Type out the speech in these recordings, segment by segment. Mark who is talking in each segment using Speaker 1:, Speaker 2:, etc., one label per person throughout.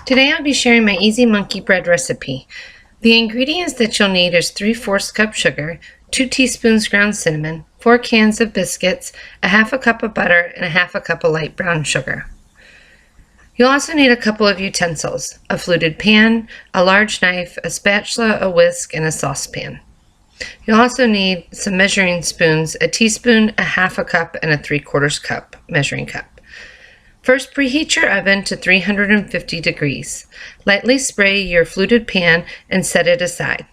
Speaker 1: Today I'll be sharing my easy monkey bread recipe. The ingredients that you'll need is 3/4 cup sugar, 2 teaspoons ground cinnamon, 4 cans of biscuits, a half a cup of butter, and a half a cup of light brown sugar. You'll also need a couple of utensils, a fluted pan, a large knife, a spatula, a whisk, and a saucepan. You'll also need some measuring spoons, a teaspoon, a half a cup, and a 3/4 cup measuring cup. First, preheat your oven to 350 degrees. Lightly spray your fluted pan and set it aside.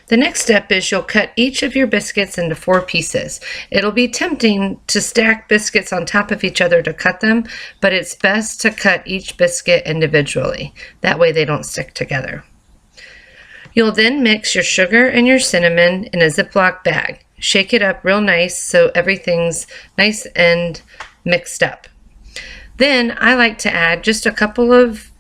Speaker 1: The next step is you'll cut each of your biscuits into 4 pieces. It'll be tempting to stack biscuits on top of each other to cut them, but it's best to cut each biscuit individually. That way they don't stick together. You'll then mix your sugar and your cinnamon in a Ziploc bag. Shake it up real nice so everything's nice and mixed up. Then I like to add just a couple of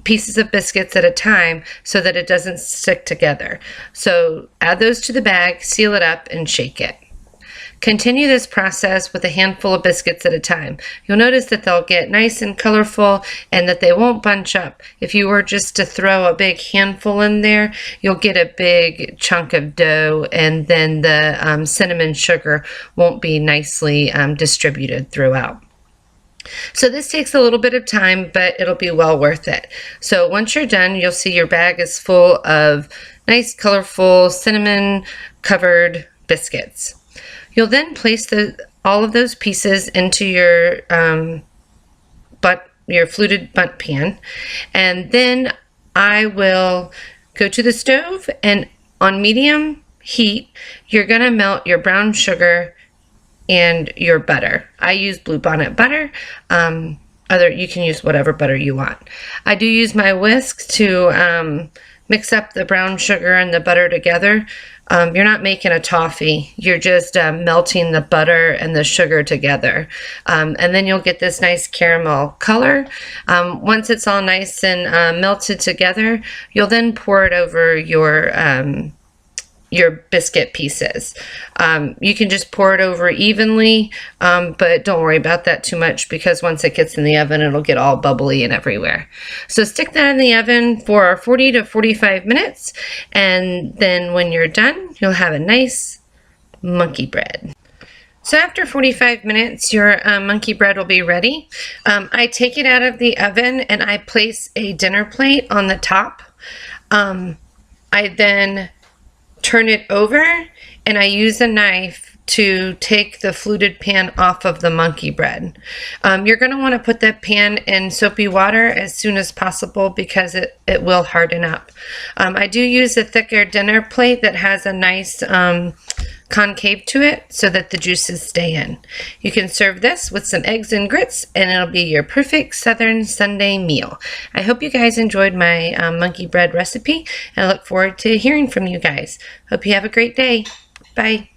Speaker 1: pieces of biscuits at a time so that it doesn't stick together. So add those to the bag, seal it up, and shake it. Continue this process with a handful of biscuits at a time. You'll notice that they'll get nice and colorful and that they won't bunch up. If you were just to throw a big handful in there, you'll get a big chunk of dough, and then the cinnamon sugar won't be nicely distributed throughout. So this takes a little bit of time, but it'll be well worth it. So once you're done, you'll see your bag is full of nice, colorful, cinnamon-covered biscuits. You'll then place all of those pieces into your fluted bundt pan, and then I will go to the stove, and on medium heat, you're going to melt your brown sugar and your butter. I use Bluebonnet butter. You can use whatever butter you want. I do use my whisk to mix up the brown sugar and the butter together. You're not making a toffee. You're just melting the butter and the sugar together. And then you'll get this nice caramel color. Once it's all nice and melted together, you'll then pour it over your biscuit pieces. You can just pour it over evenly, but don't worry about that too much because once it gets in the oven, it'll get all bubbly and everywhere. So stick that in the oven for 40 to 45 minutes, and then when you're done, you'll have a nice monkey bread. So after 45 minutes, your monkey bread will be ready. I take it out of the oven and I place a dinner plate on the top. I then turn it over, and I use a knife to take the fluted pan off of the monkey bread. You're going to want to put that pan in soapy water as soon as possible because it will harden up. I do use a thicker dinner plate that has a nice concave to it so that the juices stay in. You can serve this with some eggs and grits, and it'll be your perfect Southern Sunday meal. I hope you guys enjoyed my monkey bread recipe, and I look forward to hearing from you guys. Hope you have a great day. Bye.